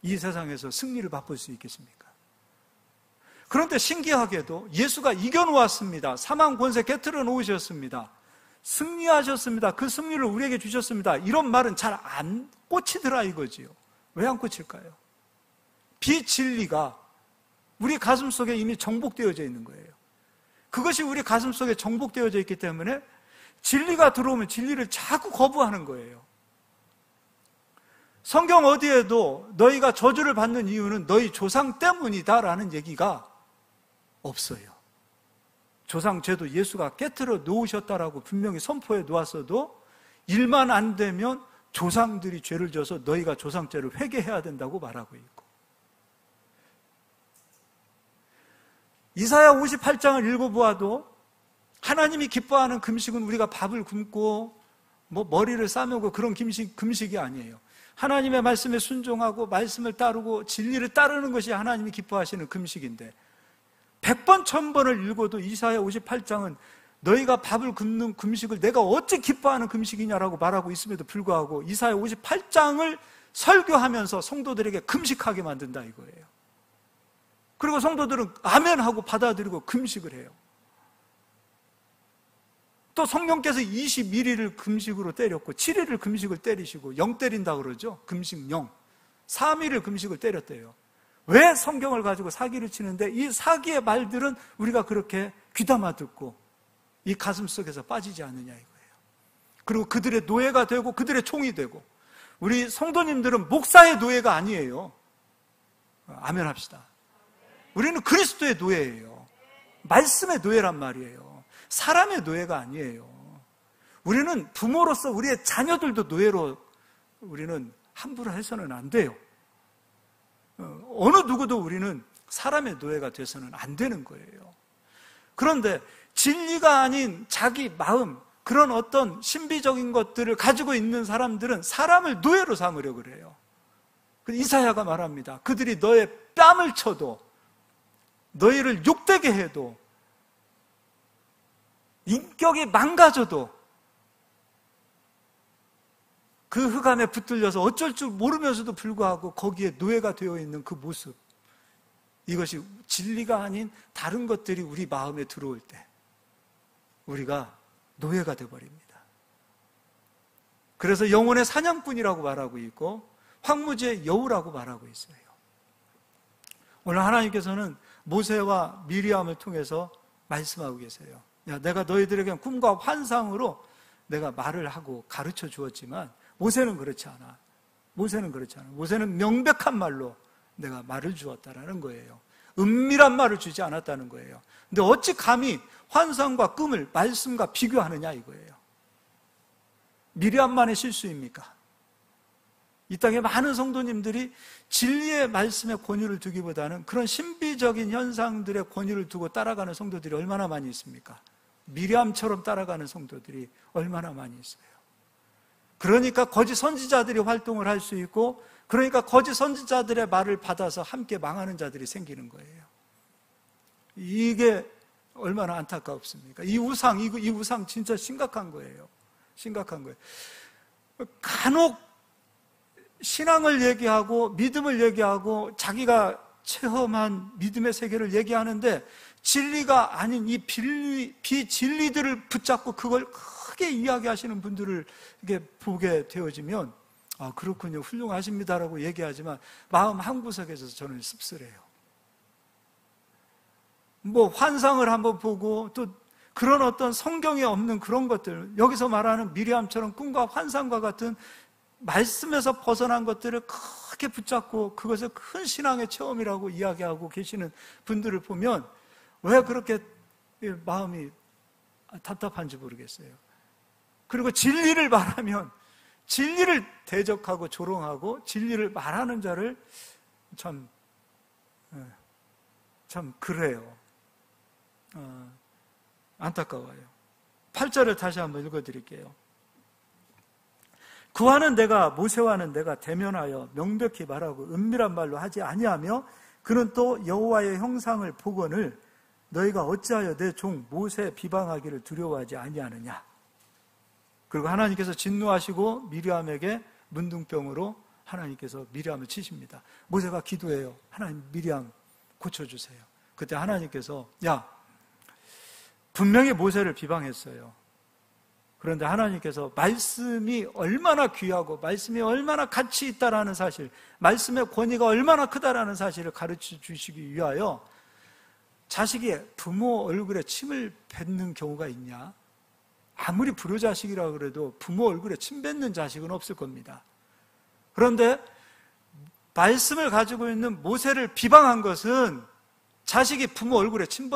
이 세상에서 승리를 맛볼 수 있겠습니까? 그런데 신기하게도 예수가 이겨놓았습니다. 사망 권세 깨트려 놓으셨습니다. 승리하셨습니다. 그 승리를 우리에게 주셨습니다. 이런 말은 잘 안 꽂히더라 이거지요. 왜 안 꽂힐까요? 비진리가 우리 가슴 속에 이미 정복되어져 있는 거예요. 그것이 우리 가슴 속에 정복되어져 있기 때문에 진리가 들어오면 진리를 자꾸 거부하는 거예요. 성경 어디에도 너희가 저주를 받는 이유는 너희 조상 때문이다라는 얘기가 없어요. 조상 죄도 예수가 깨트려 놓으셨다라고 분명히 선포해 놓았어도 일만 안 되면 조상들이 죄를 져서 너희가 조상죄를 회개해야 된다고 말하고 있고 이사야 58장을 읽어보아도 하나님이 기뻐하는 금식은 우리가 밥을 굶고 머리를 싸매고 그런 금식이 아니에요. 하나님의 말씀에 순종하고 말씀을 따르고 진리를 따르는 것이 하나님이 기뻐하시는 금식인데 100번 1000번을 읽어도 이사야 58장은 너희가 밥을 굶는 금식을 내가 어찌 기뻐하는 금식이냐라고 말하고 있음에도 불구하고 이사야 58장을 설교하면서 성도들에게 금식하게 만든다 이거예요. 그리고 성도들은 아멘하고 받아들이고 금식을 해요. 또 성령께서 21일을 금식으로 때렸고 7일을 금식을 때리시고 영 때린다 그러죠. 금식 영. 3일을 금식을 때렸대요. 왜 성경을 가지고 사기를 치는데 이 사기의 말들은 우리가 그렇게 귀담아 듣고 이 가슴 속에서 빠지지 않느냐 이거예요. 그리고 그들의 노예가 되고 그들의 총이 되고 우리 성도님들은 목사의 노예가 아니에요. 아멘 합시다. 우리는 그리스도의 노예예요. 말씀의 노예란 말이에요. 사람의 노예가 아니에요. 우리는 부모로서 우리의 자녀들도 노예로 우리는 함부로 해서는 안 돼요. 어느 누구도 우리는 사람의 노예가 돼서는 안 되는 거예요. 그런데 진리가 아닌 자기 마음, 그런 어떤 신비적인 것들을 가지고 있는 사람들은 사람을 노예로 삼으려고 그래요. 이사야가 말합니다. 그들이 너의 뺨을 쳐도 너희를 욕되게 해도 인격이 망가져도 그 흑암에 붙들려서 어쩔 줄 모르면서도 불구하고 거기에 노예가 되어 있는 그 모습, 이것이 진리가 아닌 다른 것들이 우리 마음에 들어올 때 우리가 노예가 되어버립니다. 그래서 영혼의 사냥꾼이라고 말하고 있고 황무지의 여우라고 말하고 있어요. 오늘 하나님께서는 모세와 미리암을 통해서 말씀하고 계세요. 야, 내가 너희들에게 꿈과 환상으로 내가 말을 하고 가르쳐 주었지만 모세는 그렇지 않아. 모세는 명백한 말로 내가 말을 주었다라는 거예요. 은밀한 말을 주지 않았다는 거예요. 근데 어찌 감히 환상과 꿈을 말씀과 비교하느냐 이거예요. 미리암만의 실수입니까? 이 땅에 많은 성도님들이 진리의 말씀에 권위를 두기보다는 그런 신비적인 현상들의 권위를 두고 따라가는 성도들이 얼마나 많이 있습니까? 미리암처럼 따라가는 성도들이 얼마나 많이 있어요. 그러니까 거짓 선지자들이 활동을 할 수 있고, 그러니까 거짓 선지자들의 말을 받아서 함께 망하는 자들이 생기는 거예요. 이게 얼마나 안타깝습니까? 이 우상 진짜 심각한 거예요. 심각한 거예요. 간혹 신앙을 얘기하고 믿음을 얘기하고 자기가 체험한 믿음의 세계를 얘기하는데 진리가 아닌 이 비진리들을 붙잡고 그걸 크게 이야기하시는 분들을 이렇게 보게 되어지면 아, 그렇군요, 훌륭하십니다라고 얘기하지만 마음 한구석에서 저는 씁쓸해요. 뭐 환상을 한번 보고 또 그런 어떤 성경에 없는 그런 것들, 여기서 말하는 미리암처럼 꿈과 환상과 같은 말씀에서 벗어난 것들을 크게 붙잡고 그것을 큰 신앙의 체험이라고 이야기하고 계시는 분들을 보면 왜 그렇게 마음이 답답한지 모르겠어요. 그리고 진리를 말하면 진리를 대적하고 조롱하고 진리를 말하는 자를 참 그래요. 안타까워요. 8절을 다시 한번 읽어드릴게요. 모세와는 내가 대면하여 명백히 말하고 은밀한 말로 하지 아니하며 그는 또 여호와의 형상을 보거늘 너희가 어찌하여 내 종 모세 비방하기를 두려워하지 아니하느냐. 그리고 하나님께서 진노하시고 미리암에게 문둥병으로 하나님께서 미리암을 치십니다. 모세가 기도해요. 하나님, 미리암 고쳐주세요. 그때 하나님께서 분명히 모세를 비방했어요. 그런데 하나님께서 말씀이 얼마나 귀하고 말씀이 얼마나 가치 있다라는 사실, 말씀의 권위가 얼마나 크다라는 사실을 가르쳐 주시기 위하여 자식이 부모 얼굴에 침을 뱉는 경우가 있냐? 아무리 불효자식이라 그래도 부모 얼굴에 침 뱉는 자식은 없을 겁니다. 그런데 말씀을 가지고 있는 모세를 비방한 것은 자식이 부모 얼굴에 침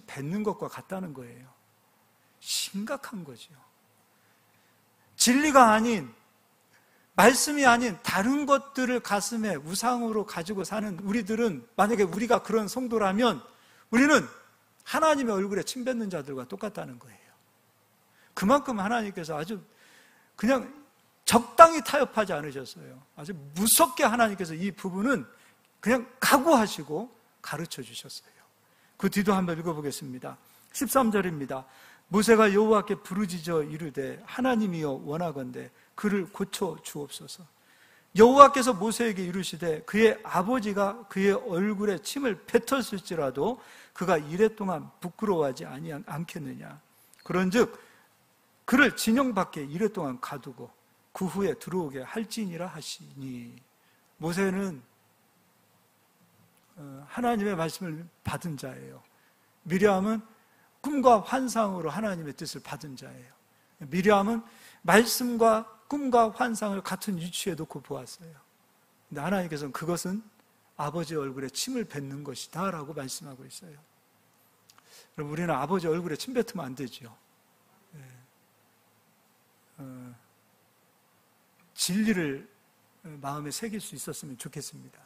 뱉는 것과 같다는 거예요. 심각한 거죠. 진리가 아닌, 말씀이 아닌 다른 것들을 가슴에 우상으로 가지고 사는 우리들은, 만약에 우리가 그런 성도라면 우리는 하나님의 얼굴에 침 뱉는 자들과 똑같다는 거예요. 그만큼 하나님께서 아주 그냥 적당히 타협하지 않으셨어요. 아주 무섭게 하나님께서 이 부분은 그냥 각오하시고 가르쳐 주셨어요. 그 뒤도 한번 읽어보겠습니다. 13절입니다. 모세가 여호와께 부르짖어 이르되 하나님이여 원하건대 그를 고쳐 주옵소서. 여호와께서 모세에게 이르시되 그의 아버지가 그의 얼굴에 침을 뱉었을지라도 그가 이랫동안 부끄러워하지 않겠느냐. 그런즉 그를 진영 밖에 이랫동안 가두고 그 후에 들어오게 할지니라 하시니. 모세는 하나님의 말씀을 받은 자예요. 미리암은 꿈과 환상으로 하나님의 뜻을 받은 자예요. 미리암은 말씀과 꿈과 환상을 같은 위치에 놓고 보았어요. 근데 하나님께서는 그것은 아버지 얼굴에 침을 뱉는 것이다 라고 말씀하고 있어요. 그럼 우리는 아버지 얼굴에 침 뱉으면 안 되죠. 진리를 마음에 새길 수 있었으면 좋겠습니다.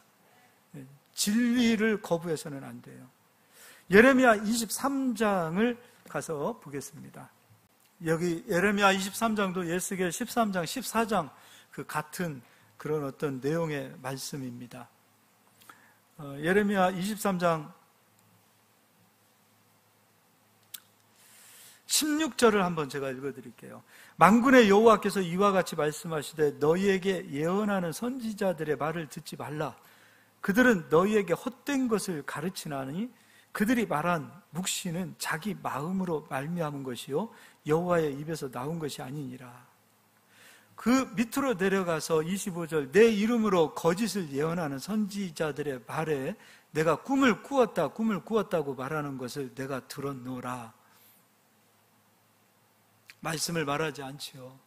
진리를 거부해서는 안 돼요. 예레미야 23장을 가서 보겠습니다. 여기 예레미야 23장도 예스겔 13장, 14장 그 같은 그런 어떤 내용의 말씀입니다. 예레미야 23장 16절을 한번 제가 읽어드릴게요. 만군의 여호와께서 이와 같이 말씀하시되 너희에게 예언하는 선지자들의 말을 듣지 말라. 그들은 너희에게 헛된 것을 가르치나니 그들이 말한 묵시는 자기 마음으로 말미암은 것이요 여호와의 입에서 나온 것이 아니니라. 그 밑으로 내려가서 25절 내 이름으로 거짓을 예언하는 선지자들의 말에 내가 꿈을 꾸었다고 말하는 것을 내가 들었노라. 말씀을 말하지 않지요.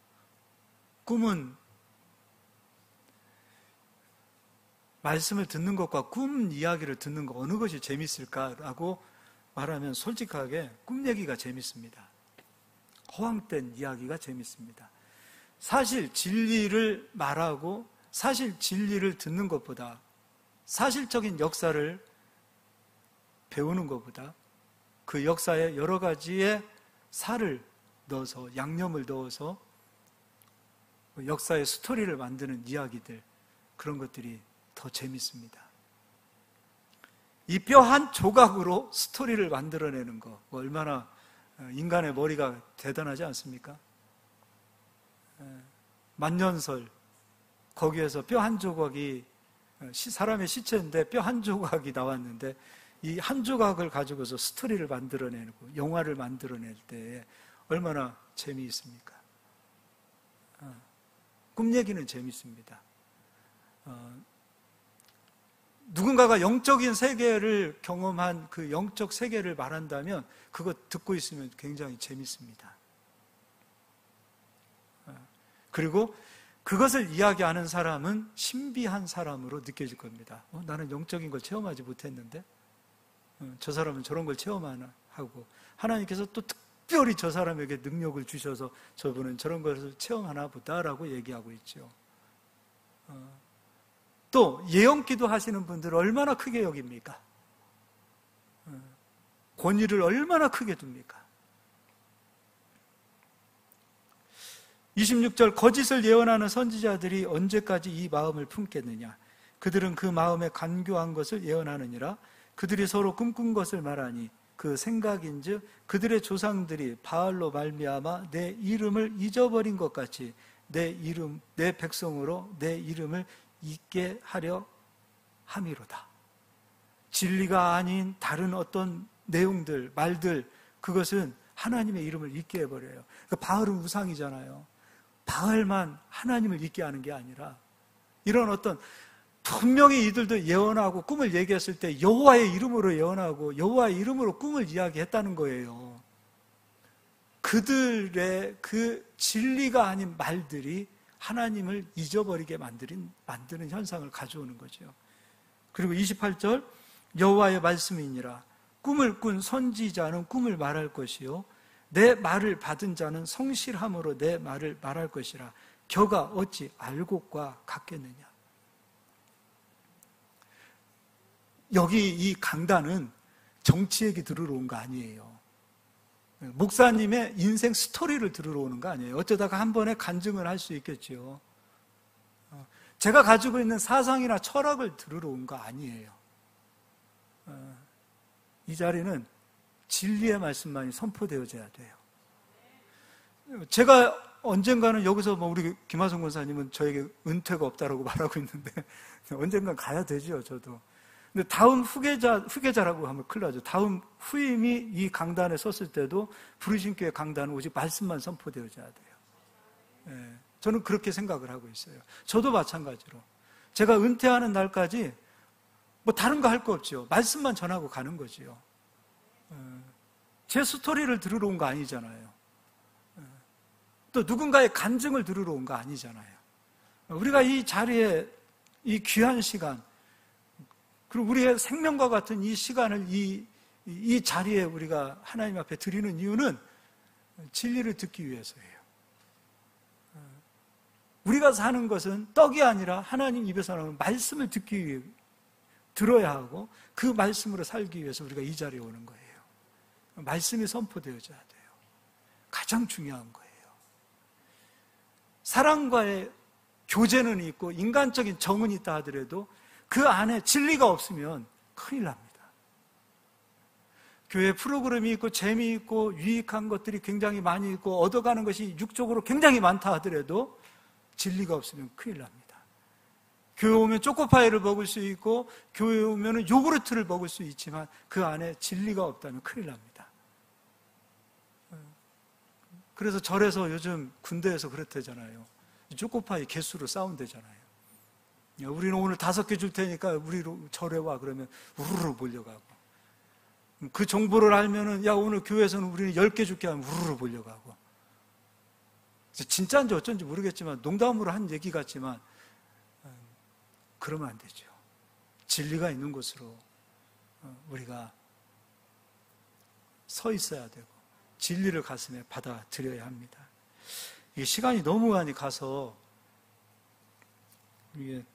꿈은 말씀을 듣는 것과 꿈 이야기를 듣는 것 어느 것이 재밌을까라고 말하면 솔직하게 꿈 얘기가 재밌습니다. 허황된 이야기가 재밌습니다. 사실 진리를 말하고 사실 진리를 듣는 것보다 사실적인 역사를 배우는 것보다 그 역사에 여러 가지의 살을 넣어서 양념을 넣어서 역사의 스토리를 만드는 이야기들 그런 것들이 더 재밌습니다. 이 뼈 한 조각으로 스토리를 만들어내는 거 얼마나 인간의 머리가 대단하지 않습니까? 만년설 거기에서 뼈 한 조각이 사람의 시체인데 뼈 한 조각이 나왔는데 이 한 조각을 가지고서 스토리를 만들어내고 영화를 만들어낼 때에 얼마나 재미있습니까? 꿈 얘기는 재밌습니다. 누군가가 영적인 세계를 경험한 그 영적 세계를 말한다면 그거 듣고 있으면 굉장히 재밌습니다. 그리고 그것을 이야기하는 사람은 신비한 사람으로 느껴질 겁니다. 나는 영적인 걸 체험하지 못했는데 저 사람은 저런 걸 체험하고 하나님께서 또 특별히 저 사람에게 능력을 주셔서 저분은 저런 것을 체험하나 보다라고 얘기하고 있죠. 또 예언기도 하시는 분들을 얼마나 크게 여깁니까? 권위를 얼마나 크게 둡니까? 26절 거짓을 예언하는 선지자들이 언제까지 이 마음을 품겠느냐? 그들은 그 마음에 간교한 것을 예언하느니라. 그들이 서로 꿈꾼 것을 말하니 그 생각인즉 그들의 조상들이 바알로 말미암아 내 이름을 잊어버린 것 같이 내 백성으로 내 이름을 잊게 하려 함이로다. 진리가 아닌 다른 어떤 내용들, 말들 그것은 하나님의 이름을 잊게 해버려요. 그러니까 바알은 우상이잖아요. 바알만 하나님을 잊게 하는 게 아니라 이런 어떤 분명히 이들도 예언하고 꿈을 얘기했을 때 여호와의 이름으로 예언하고 여호와의 이름으로 꿈을 이야기했다는 거예요. 그들의 그 진리가 아닌 말들이 하나님을 잊어버리게 만드는 현상을 가져오는 거죠. 그리고 28절 여호와의 말씀이니라. 꿈을 꾼 선지자는 꿈을 말할 것이요 내 말을 받은 자는 성실함으로 내 말을 말할 것이라. 겨가 어찌 알곡과 같겠느냐. 여기 이 강단은 정치 얘기 들으러 온 거 아니에요. 목사님의 인생 스토리를 들으러 오는 거 아니에요. 어쩌다가 한 번에 간증을 할 수 있겠죠. 제가 가지고 있는 사상이나 철학을 들으러 온 거 아니에요. 이 자리는 진리의 말씀만이 선포되어져야 돼요. 제가 언젠가는 여기서 우리 김하성 권사님은 저에게 은퇴가 없다라고 말하고 있는데 언젠가 가야 되죠, 저도. 근데 다음 후계자라고 하면 큰일 나죠. 다음 후임이 이 강단에 섰을 때도 부르심교회 강단은 오직 말씀만 선포되어져야 돼요. 저는 그렇게 생각을 하고 있어요. 저도 마찬가지로. 제가 은퇴하는 날까지 다른 거 할 거 없죠. 말씀만 전하고 가는 거지요. 제 스토리를 들으러 온 거 아니잖아요. 또 누군가의 간증을 들으러 온 거 아니잖아요. 우리가 이 자리에 이 귀한 시간 그리고 우리의 생명과 같은 이 시간을 이 자리에 우리가 하나님 앞에 드리는 이유는 진리를 듣기 위해서예요. 우리가 사는 것은 떡이 아니라 하나님 입에서 나오는 말씀을 듣기 위해 들어야 하고 그 말씀으로 살기 위해서 우리가 이 자리에 오는 거예요. 말씀이 선포되어져야 돼요. 가장 중요한 거예요. 사랑과의 교제는 있고 인간적인 정은 있다 하더라도 그 안에 진리가 없으면 큰일 납니다. 교회 프로그램이 있고 재미있고 유익한 것들이 굉장히 많이 있고 얻어가는 것이 육적으로 굉장히 많다 하더라도 진리가 없으면 큰일 납니다. 교회 오면 초코파이를 먹을 수 있고 교회 오면 요구르트를 먹을 수 있지만 그 안에 진리가 없다면 큰일 납니다. 그래서 절에서 요즘 군대에서 그렇다잖아요. 초코파이 개수로 싸운대잖아요. 우리는 오늘 5개 줄 테니까 우리로 절에 와 그러면 우르르 몰려가고, 그 정보를 알면은 야 오늘 교회에서는 우리는 10개 줄게 하면 우르르 몰려가고. 진짜인지 어쩐지 모르겠지만 농담으로 한 얘기 같지만 그러면 안 되죠. 진리가 있는 곳으로 우리가 서 있어야 되고 진리를 가슴에 받아들여야 합니다. 이게 시간이 너무 많이 가서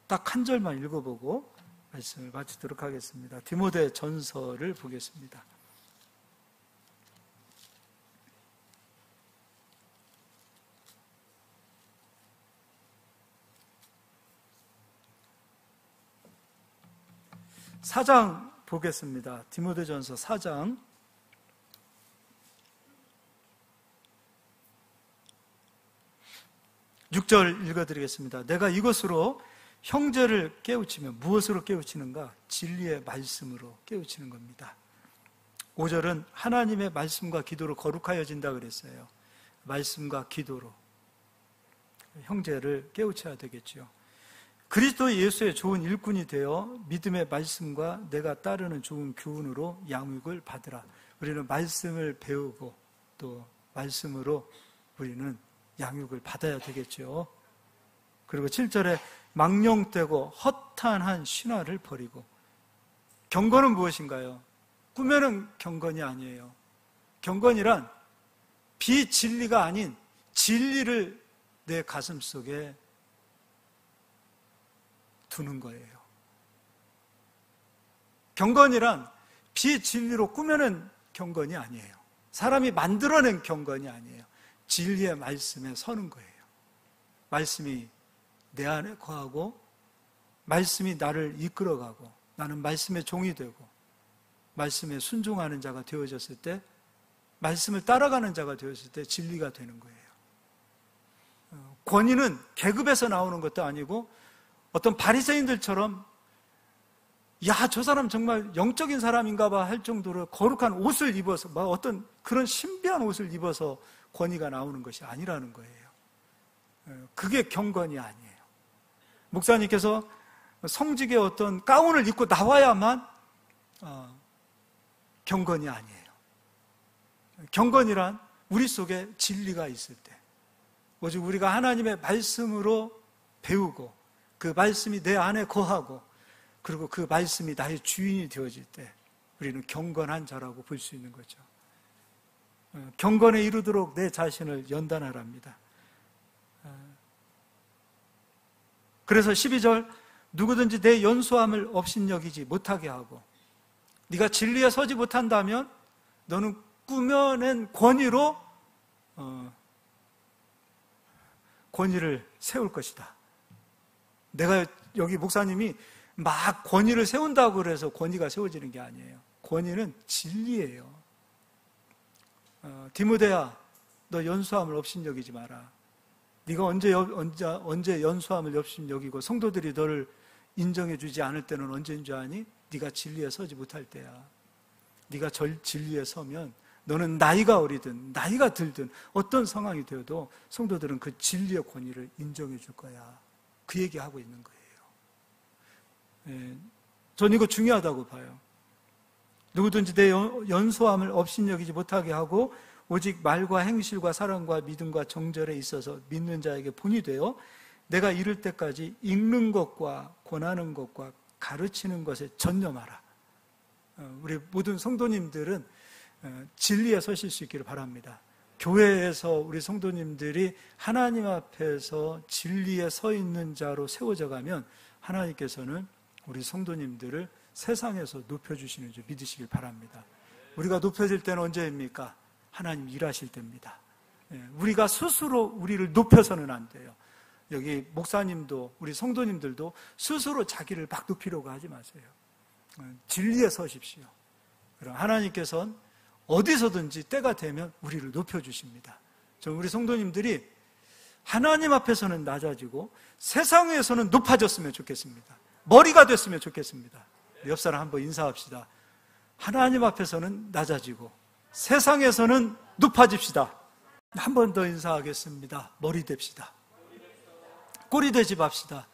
딱 한 절만 읽어보고 말씀을 마치도록 하겠습니다. 디모데 전서를 보겠습니다. 사장 보겠습니다. 디모데 전서 4장 6절 읽어드리겠습니다. 내가 이것으로 형제를 깨우치면 무엇으로 깨우치는가? 진리의 말씀으로 깨우치는 겁니다. 5절은 하나님의 말씀과 기도로 거룩하여진다 그랬어요. 말씀과 기도로 형제를 깨우쳐야 되겠죠. 그리스도 예수의 좋은 일꾼이 되어 믿음의 말씀과 내가 따르는 좋은 교훈으로 양육을 받으라. 우리는 말씀을 배우고 또 말씀으로 우리는 양육을 받아야 되겠죠. 그리고 7절에 망령되고 허탄한 신화를 버리고. 경건은 무엇인가요? 꾸며는 경건이 아니에요. 경건이란 비진리가 아닌 진리를 내 가슴 속에 두는 거예요. 경건이란 비진리로 꾸며낸 경건이 아니에요. 사람이 만들어낸 경건이 아니에요. 진리의 말씀에 서는 거예요. 말씀이 내 안에 거하고 말씀이 나를 이끌어가고 나는 말씀의 종이 되고 말씀에 순종하는 자가 되어졌을 때, 말씀을 따라가는 자가 되었을 때 진리가 되는 거예요. 권위는 계급에서 나오는 것도 아니고 어떤 바리새인들처럼 야, 저 사람 정말 영적인 사람인가 봐 할 정도로 거룩한 옷을 입어서 막 어떤 그런 신비한 옷을 입어서 권위가 나오는 것이 아니라는 거예요. 그게 경건이 아니에요. 목사님께서 성직의 어떤 가운을 입고 나와야만 경건이 아니에요. 경건이란 우리 속에 진리가 있을 때, 오직 우리가 하나님의 말씀으로 배우고 그 말씀이 내 안에 거하고 그리고 그 말씀이 나의 주인이 되어질 때 우리는 경건한 자라고 볼 수 있는 거죠. 경건에 이르도록 내 자신을 연단하랍니다. 그래서 12절, 누구든지 내 연소함을 업신여기지 못하게 하고, 네가 진리에 서지 못한다면 너는 꾸며낸 권위로 권위를 세울 것이다. 내가 여기 목사님이 막 권위를 세운다고 그래서 권위가 세워지는 게 아니에요. 권위는 진리예요. 디모데야, 너 연소함을 업신여기지 마라. 네가 언제 연소함을 업신여기고 성도들이 너를 인정해주지 않을 때는 언제인 줄 아니? 네가 진리에 서지 못할 때야. 네가 진리에 서면 너는 나이가 어리든 나이가 들든 어떤 상황이 되어도 성도들은 그 진리의 권위를 인정해 줄 거야. 그 얘기하고 있는 거예요. 전 이거 중요하다고 봐요. 누구든지 내 연소함을 업신여기지 못하게 하고 오직 말과 행실과 사랑과 믿음과 정절에 있어서 믿는 자에게 본이 되어 내가 이를 때까지 읽는 것과 권하는 것과 가르치는 것에 전념하라. 우리 모든 성도님들은 진리에 서실 수 있기를 바랍니다. 교회에서 우리 성도님들이 하나님 앞에서 진리에 서 있는 자로 세워져 가면 하나님께서는 우리 성도님들을 세상에서 높여주시는 줄 믿으시길 바랍니다. 우리가 높여질 때는 언제입니까? 하나님 일하실 때입니다. 우리가 스스로 우리를 높여서는 안 돼요. 여기 목사님도 우리 성도님들도 스스로 자기를 막 높이려고 하지 마세요. 진리에 서십시오. 그럼 하나님께서는 어디서든지 때가 되면 우리를 높여주십니다. 우리 성도님들이 하나님 앞에서는 낮아지고 세상에서는 높아졌으면 좋겠습니다. 머리가 됐으면 좋겠습니다. 옆 사람 한번 인사합시다. 하나님 앞에서는 낮아지고 세상에서는 높아집시다. 한 번 더 인사하겠습니다. 머리 됩시다. 꼬리 되지 맙시다.